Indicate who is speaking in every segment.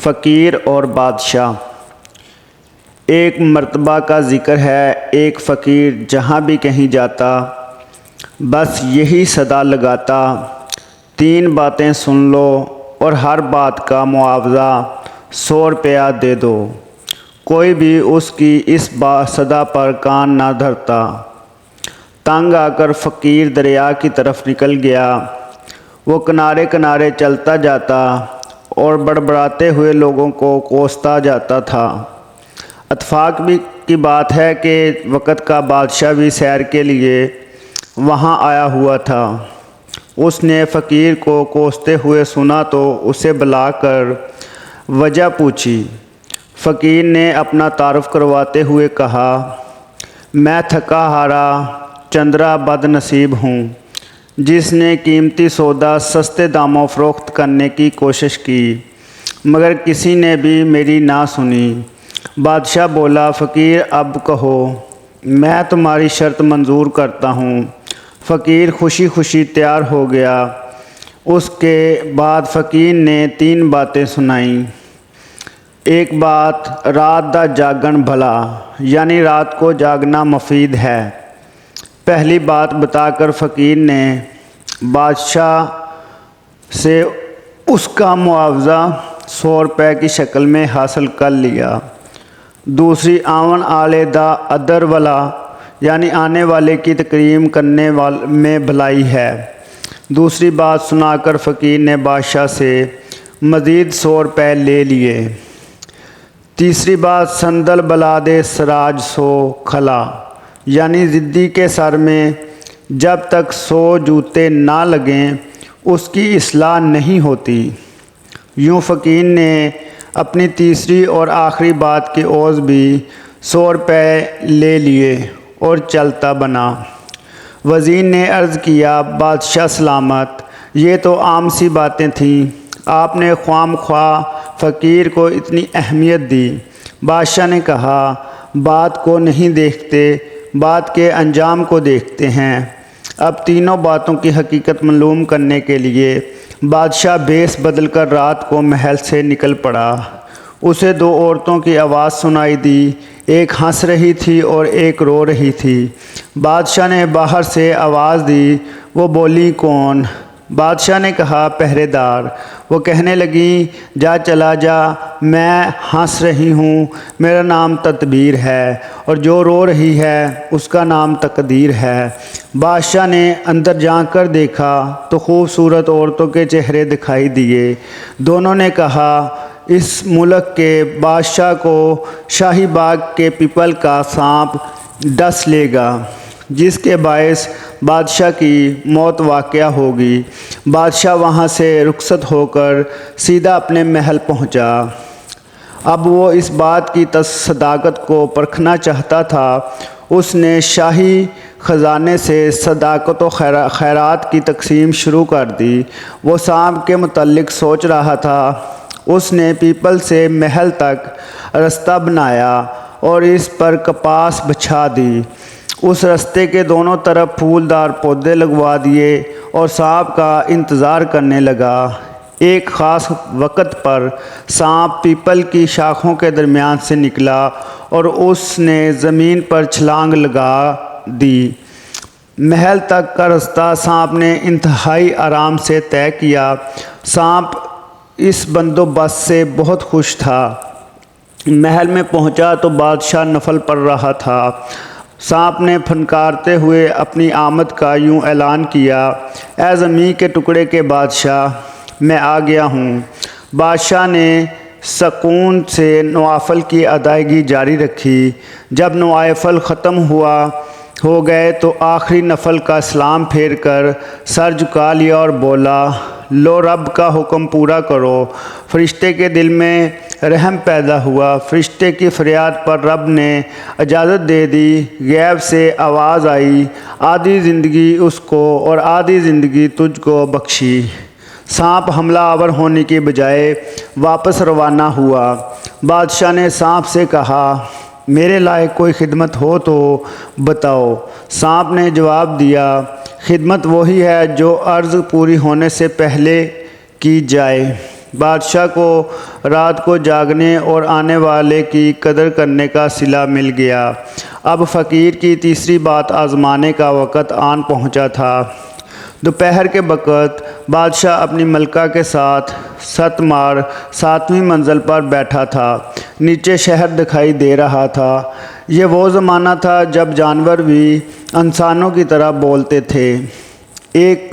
Speaker 1: فقیر اور بادشاہ۔ ایک مرتبہ کا ذکر ہے، ایک فقیر جہاں بھی کہیں جاتا بس یہی صدا لگاتا، 3 باتیں سن لو اور ہر بات کا معاوضہ 100 روپیہ دے دو۔ کوئی بھی اس کی اس صدا پر کان نہ دھرتا۔ تنگ آ کر فقیر دریا کی طرف نکل گیا۔ وہ کنارے کنارے چلتا جاتا اور بڑبڑاتے ہوئے لوگوں کو کوستا جاتا تھا۔ اتفاق کی بات ہے کہ وقت کا بادشاہ بھی سیر کے لیے وہاں آیا ہوا تھا۔ اس نے فقیر کو کوستے ہوئے سنا تو اسے بلا کر وجہ پوچھی۔ فقیر نے اپنا تعارف کرواتے ہوئے کہا، میں تھکا ہارا چندرا بد نصیب ہوں، جس نے قیمتی سودا سستے داموں فروخت کرنے کی کوشش کی مگر کسی نے بھی میری نہ سنی۔ بادشاہ بولا، فقیر اب کہو، میں تمہاری شرط منظور کرتا ہوں۔ فقیر خوشی خوشی تیار ہو گیا۔ اس کے بعد فقیر نے 3 باتیں سنائیں۔ ایک بات، رات دا جاگن بھلا، یعنی رات کو جاگنا مفید ہے۔ پہلی بات بتا کر فقیر نے بادشاہ سے اس کا معاوضہ 100 روپے کی شکل میں حاصل کر لیا۔ دوسری، آون آلے دا ادر والا، یعنی آنے والے کی تکریم کرنے میں بھلائی ہے۔ دوسری بات سنا کر فقیر نے بادشاہ سے مزید 100 روپے لے لیے۔ تیسری بات، سندل بلا دے سراج سو کھلا، یعنی ضدی کے سر میں جب تک 100 جوتے نہ لگیں اس کی اصلاح نہیں ہوتی۔ یوں فقیر نے اپنی تیسری اور آخری بات کے عوض بھی 100 روپے لے لیے اور چلتا بنا۔ وزیر نے عرض کیا، بادشاہ سلامت، یہ تو عام سی باتیں تھیں، آپ نے خواہ مخواہ فقیر کو اتنی اہمیت دی۔ بادشاہ نے کہا، بات کو نہیں دیکھتے، بات کے انجام کو دیکھتے ہیں۔ اب تینوں باتوں کی حقیقت معلوم کرنے کے لیے بادشاہ بھیس بدل کر رات کو محل سے نکل پڑا۔ اسے 2 عورتوں کی آواز سنائی دی، ایک ہنس رہی تھی اور ایک رو رہی تھی۔ بادشاہ نے باہر سے آواز دی، وہ بولی کون؟ بادشاہ نے کہا، پہرے دار۔ وہ کہنے لگیں، جا چلا جا، میں ہنس رہی ہوں، میرا نام تدبیر ہے، اور جو رو رہی ہے اس کا نام تقدیر ہے۔ بادشاہ نے اندر جا کر دیکھا تو خوبصورت عورتوں کے چہرے دکھائی دیے۔ دونوں نے کہا، اس ملک کے بادشاہ کو شاہی باغ کے پیپل کا سانپ ڈس لے گا، جس کے باعث بادشاہ کی موت واقع ہوگی۔ بادشاہ وہاں سے رخصت ہو کر سیدھا اپنے محل پہنچا۔ اب وہ اس بات کی صداقت کو پرکھنا چاہتا تھا۔ اس نے شاہی خزانے سے صدقات و خیرات کی تقسیم شروع کر دی۔ وہ سانپ کے متعلق سوچ رہا تھا۔ اس نے پیپل سے محل تک رستہ بنایا اور اس پر کپاس بچھا دی۔ اس رستے کے دونوں طرف پھولدار پودے لگوا دیے اور سانپ کا انتظار کرنے لگا۔ ایک خاص وقت پر سانپ پیپل کی شاخوں کے درمیان سے نکلا اور اس نے زمین پر چھلانگ لگا دی۔ محل تک کا رستہ سانپ نے انتہائی آرام سے طے کیا۔ سانپ اس بندوبست سے بہت خوش تھا۔ محل میں پہنچا تو بادشاہ نفل پڑھ رہا تھا۔ سانپ نے پھنکارتے ہوئے اپنی آمد کا یوں اعلان کیا، اے زمین کے ٹکڑے کے بادشاہ، میں آ گیا ہوں۔ بادشاہ نے سکون سے نوافل کی ادائیگی جاری رکھی۔ جب نوافل ختم ہو گئے تو آخری نفل کا سلام پھیر کر سر جھکا لیا اور بولا، لو رب کا حکم پورا کرو۔ فرشتے کے دل میں رحم پیدا ہوا۔ فرشتے کی فریاد پر رب نے اجازت دے دی۔ غیب سے آواز آئی، آدھی زندگی اس کو اور آدھی زندگی تجھ کو بخشی۔ سانپ حملہ آور ہونے کی بجائے واپس روانہ ہوا۔ بادشاہ نے سانپ سے کہا، میرے لائق کوئی خدمت ہو تو بتاؤ۔ سانپ نے جواب دیا، خدمت وہی ہے جو عرض پوری ہونے سے پہلے کی جائے۔ بادشاہ کو رات کو جاگنے اور آنے والے کی قدر کرنے کا صلہ مل گیا۔ اب فقیر کی تیسری بات آزمانے کا وقت آن پہنچا تھا۔ دوپہر کے وقت بادشاہ اپنی ملکہ کے ساتھ ست مار 7ویں منزل پر بیٹھا تھا۔ نیچے شہر دکھائی دے رہا تھا۔ یہ وہ زمانہ تھا جب جانور بھی انسانوں کی طرح بولتے تھے۔ ایک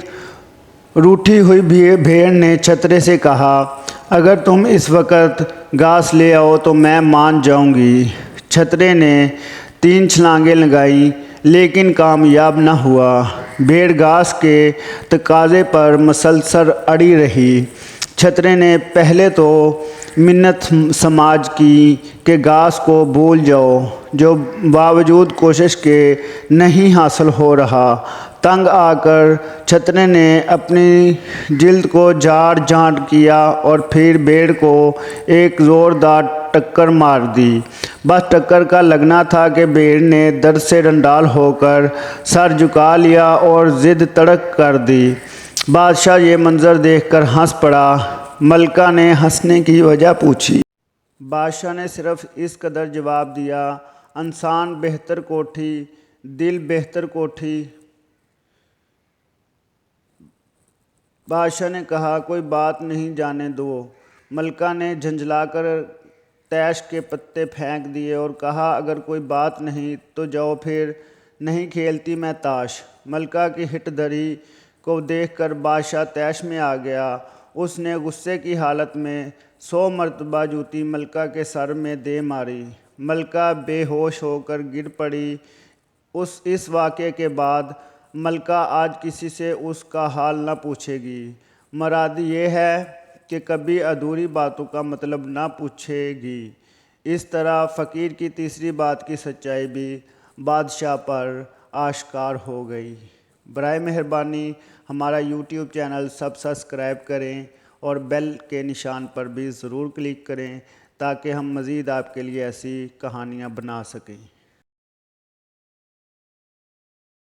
Speaker 1: روٹھی ہوئی بھیڑ نے چھترے سے کہا، اگر تم اس وقت گھاس لے آؤ تو میں مان جاؤں گی۔ چھترے نے 3 چھلانگیں لگائیں لیکن کامیاب نہ ہوا۔ بھیڑ گھاس کے تقاضے پر مسلسل اڑی رہی۔ چھترے نے پہلے تو منت سماج کی کہ گھاس کو بھول جاؤ، جو باوجود کوشش کے نہیں حاصل ہو رہا۔ تنگ آ کر چھترے نے اپنی جلد کو جھاڑ جھانٹ کیا اور پھر بھیڑ کو ایک زوردار ٹکر مار دی۔ بس ٹکر کا لگنا تھا کہ بھیڑ نے درد سے رنڈال ہو کر سر جھکا لیا اور ضد تڑک کر دی۔ بادشاہ یہ منظر دیکھ کر ہنس پڑا۔ ملکہ نے ہنسنے کی وجہ پوچھی۔ بادشاہ نے صرف اس قدر جواب دیا، انسان بہتر کوٹھی، دل بہتر کوٹھی۔ بادشاہ نے کہا، کوئی بات نہیں، جانے دو۔ ملکہ نے جھنجھلا کر تیش کے پتے پھینک دیے اور کہا، اگر کوئی بات نہیں تو جاؤ، پھر نہیں کھیلتی میں تاش۔ ملکہ کی ہٹ دھری کو دیکھ کر بادشاہ طیش میں آ گیا۔ اس نے غصے کی حالت میں 100 مرتبہ جوتی ملکہ کے سر میں دے ماری۔ ملکہ بے ہوش ہو کر گر پڑی۔ اس واقعے کے بعد ملکہ آج کسی سے اس کا حال نہ پوچھے گی۔ مراد یہ ہے کہ کبھی ادھوری باتوں کا مطلب نہ پوچھے گی۔ اس طرح فقیر کی تیسری بات کی سچائی بھی بادشاہ پر آشکار ہو گئی۔ برائے مہربانی ہمارا یوٹیوب چینل سبسکرائب کریں اور بیل کے نشان پر بھی ضرور کلک کریں تاکہ ہم مزید آپ کے لیے ایسی کہانیاں بنا سکیں۔